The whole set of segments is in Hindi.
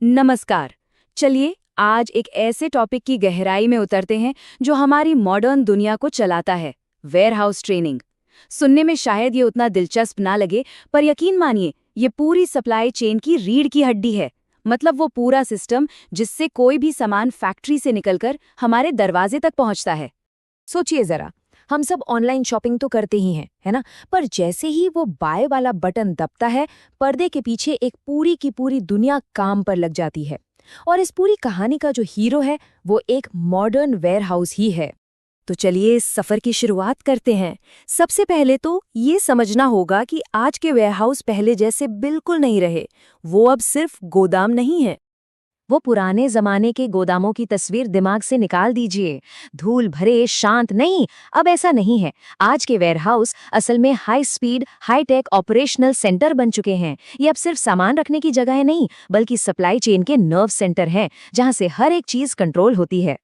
नमस्कार। चलिए आज एक ऐसे टॉपिक की गहराई में उतरते हैं जो हमारी मॉडर्न दुनिया को चलाता है, वेयरहाउस ट्रेनिंग। सुनने में शायद ये उतना दिलचस्प ना लगे, पर यकीन मानिए ये पूरी सप्लाई चेन की रीढ़ की हड्डी है। मतलब वो पूरा सिस्टम जिससे कोई भी सामान फैक्ट्री से निकलकर हमारे दरवाजे तक पहुंचता है। सोचिए जरा, हम सब ऑनलाइन शॉपिंग तो करते ही हैं, है ना? पर जैसे ही वो बाय वाला बटन दबता है, पर्दे के पीछे एक पूरी की पूरी दुनिया काम पर लग जाती है। और इस पूरी कहानी का जो हीरो है, वो एक मॉडर्न वेयरहाउस ही है। तो चलिए इस सफर की शुरुआत करते हैं। सबसे पहले तो ये समझना होगा कि आज के वेयरहाउस पहले जैसे बिल्कुल नहीं रहे। वो अब सिर्फ गोदाम नहीं है। वो पुराने जमाने के गोदामों की तस्वीर दिमाग से निकाल दीजिए। धूल भरे, शांत नहीं, अब ऐसा नहीं है। आज के वेयरहाउस असल में high speed, high tech operational centre बन चुके हैं। ये अब सिर्फ सामान रखने की जगह नहीं, बल्कि सप्लाई चेन के नर्व सेंटर हैं, जहां से हर एक चीज कंट्रोल होती है।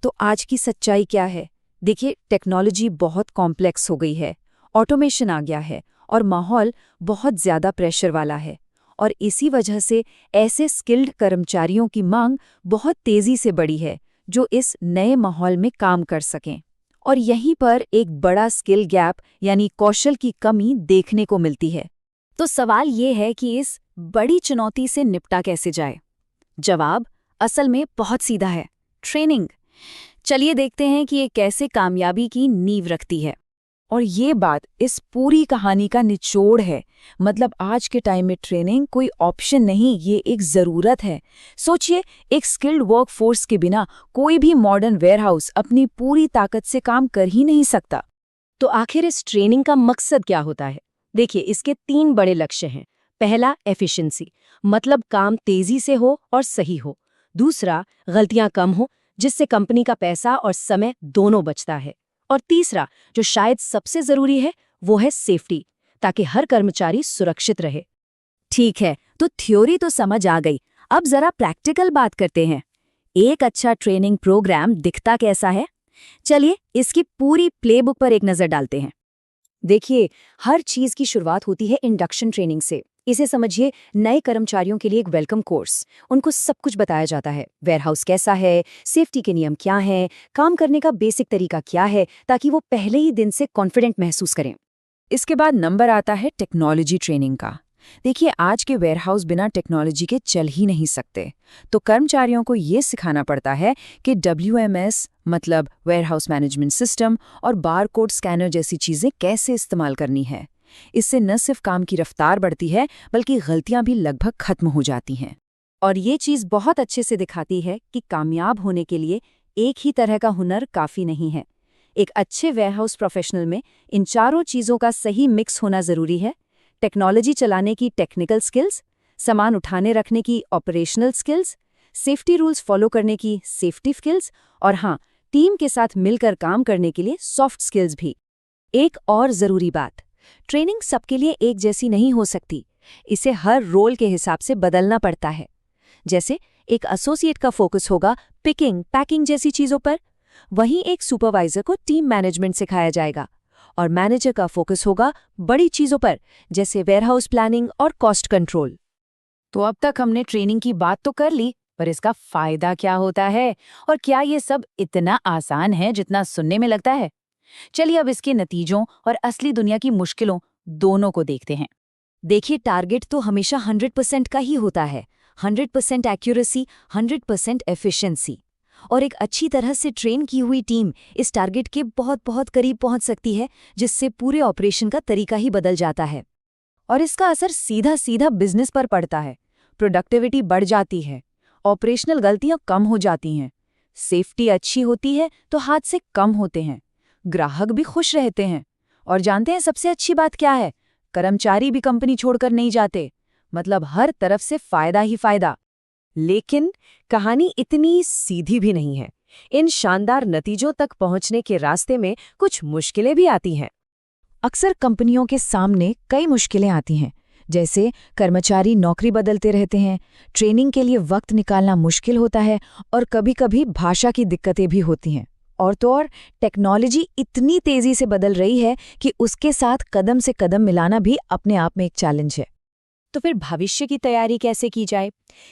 तो आज की सच्चाई क्या है? देखिए, टेक्नोलॉजी बहुत कॉम्प्लेक्स हो गई है, ऑटोमेशन आ गया है और माहौल बहुत ज्यादा प्रेशर वाला है। और इसी वजह से ऐसे स्किल्ड कर्मचारियों की मांग बहुत तेजी से बढ़ी है जो इस नए माहौल में काम कर सकें। और यहीं पर एक बड़ा स्किल गैप यानी कौशल की कमी देखने को मिलती है। तो सवाल ये है कि इस बड़ी चुनौती से निपटा कैसे जाए? जवाब असल में बहुत सीधा है, ट्रेनिंग। चलिए देखते हैं कि ये कैसे कामयाबी की नींव रखती है। और ये बात इस पूरी कहानी का निचोड़ है। मतलब आज के टाइम में ट्रेनिंग कोई ऑप्शन नहीं, ये एक ज़रूरत है। सोचिए, एक स्किल्ड वर्कफोर्स के बिना कोई भी मॉडर्न वेयरहाउस अपनी पूरी ताकत से काम कर ही नहीं सकता। तो आखिर इस ट्रेनिंग का मकसद क्या होता है? देखिए, इसके 3 बड़े लक्ष्य हैं। पहला, एफिशिएंसी, मतलब काम तेजी से हो और सही हो। दूसरा, गलतियां कम हो, जिससे कंपनी का पैसा और समय दोनों बचता है। और तीसरा, जो शायद सबसे जरूरी है, वो है सेफ्टी, ताकि हर कर्मचारी सुरक्षित रहे। ठीक है, तो थ्योरी तो समझ आ गई। अब जरा प्रैक्टिकल बात करते हैं। एक अच्छा ट्रेनिंग प्रोग्राम दिखता कैसा है? चलिए इसकी पूरी प्लेबुक पर एक नजर डालते हैं। देखिए, हर चीज की शुरुआत होती है इंडक्शन ट्रेनिंग से। इसे समझिए नए कर्मचारियों के लिए एक वेलकम कोर्स। उनको सब कुछ बताया जाता है, वेयरहाउस कैसा है, सेफ्टी के नियम क्या हैं, काम करने का बेसिक तरीका क्या है, ताकि वो पहले ही दिन से कॉन्फिडेंट महसूस करें। इसके बाद नंबर आता है टेक्नोलॉजी ट्रेनिंग का। देखिए, आज के वेयरहाउस बिना टेक्नोलॉजी के चल ही नहीं सकते। तो कर्मचारियों को ये सिखाना पड़ता है कि WMS मतलब वेयरहाउस मैनेजमेंट सिस्टम और बारकोड स्कैनर जैसी चीजें कैसे इस्तेमाल करनी है। इससे न सिर्फ काम की रफ्तार बढ़ती है, बल्कि गलतियां भी लगभग खत्म हो जाती हैं। और ये चीज बहुत अच्छे से दिखाती है कि कामयाब होने के लिए एक ही तरह का हुनर काफी नहीं है। एक अच्छे वेयरहाउस प्रोफेशनल में इन चारों चीजों का सही मिक्स होना जरूरी है। टेक्नोलॉजी चलाने की टेक्निकल स्किल्स, सामान उठाने रखने की operational skills, safety rules follow करने की सेफ्टी स्किल्स, और हाँ, टीम के साथ मिलकर काम करने के लिए सॉफ्ट स्किल्स भी। एक और जरूरी बात, ट्रेनिंग सबके लिए एक जैसी नहीं हो सकती। इसे हर रोल के हिसाब से बदलना पड़ता है। जैसे एक एसोसिएट का फोकस होगा पिकिंग, पैकिंग जैसी चीजों पर, वहीं एक सुपरवाइजर को टीम मैनेजमेंट सिखाया जाएगा। और मैनेजर का फोकस होगा बड़ी चीजों पर, जैसे वेयरहाउस प्लानिंग और कॉस्ट कंट्रोल। तो अब तक हमने ट्रेनिंग की बात तो कर ली, पर इसका फायदा क्या होता है? और क्या ये सब इतना आसान है जितना सुनने में लगता है? चलिए अब इसके नतीजों और असली दुनिया की मुश्किलों दोनों को देखते हैं। देखिए, टारगेट तो हमेशा 100% का ही होता है। 100% एक्यूरेसी, 100% एफिशिएंसी। और एक अच्छी तरह से ट्रेन की हुई टीम इस टारगेट के बहुत बहुत करीब पहुंच सकती है, जिससे पूरे ऑपरेशन का तरीका ही बदल जाता है। और इसका असर सीधा सीधा बिजनेस पर पड़ता है। प्रोडक्टिविटी बढ़ जाती है, ऑपरेशनल गलतियां कम हो जाती हैं, सेफ्टी अच्छी होती है तो हादसे कम होते हैं, ग्राहक भी खुश रहते हैं। और जानते हैं सबसे अच्छी बात क्या है? कर्मचारी भी कंपनी छोड़कर नहीं जाते। मतलब हर तरफ से फायदा ही फायदा। लेकिन कहानी इतनी सीधी भी नहीं है। इन शानदार नतीजों तक पहुंचने के रास्ते में कुछ मुश्किलें भी आती हैं। अक्सर कंपनियों के सामने कई मुश्किलें आती हैं, जैसे कर्मचारी नौकरी बदलते रहते हैं, ट्रेनिंग के लिए वक्त निकालना मुश्किल होता है, और कभी-कभी भाषा की दिक्कतें भी होती हैं। और तो और टेक्नोलॉजी इतनी तेजी से बदल रही है कि उसके साथ कदम से कदम मिलाना भी अपने आप में एक चैलेंज है। तो फिर भविष्य की तैयारी कैसे की जाए?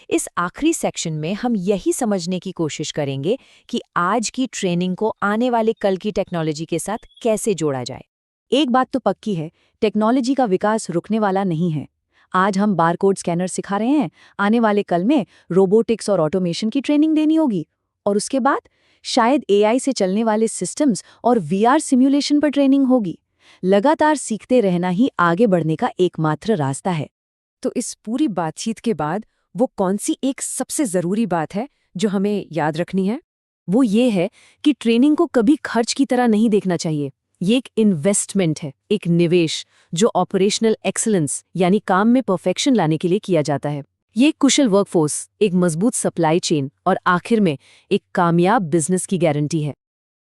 इस आखिरी सेक्शन में हम यही समझने की कोशिश करेंगे कि आज की ट्रेनिंग को आने वाले कल की टेक्नोलॉजी के साथ कैसे जोड़ा जाए। एक बात तो पक्की है, टेक्नोलॉजी का विकास रुकने वाला नहीं है। आज हम बारकोड स्कैनर सिखा रहे हैं, आने वाले कल में रोबोटिक्स और ऑटोमेशन की ट्रेनिंग देनी होगी, और उसके बाद शायद एआई से चलने वाले सिस्टम्स और वीआर सिमुलेशन पर ट्रेनिंग होगी। लगातार सीखते रहना ही आगे बढ़ने का एकमात्र रास्ता है। तो इस पूरी बातचीत के बाद वो कौन सी एक सबसे ज़रूरी बात है जो हमें याद रखनी है? वो ये है कि ट्रेनिंग को कभी खर्च की तरह नहीं देखना चाहिए। ये एक इन्वेस्टमेंट है, एक निवेश जो ऑपरेशनल एक्सीलेंस यानी काम में परफेक्शन लाने के लिए किया जाता है। ये एक कुशल वर्कफोर्स, एक मजबूत सप्लाई चेन और आखिर में एक कामयाब बिजनेस की गारंटी है।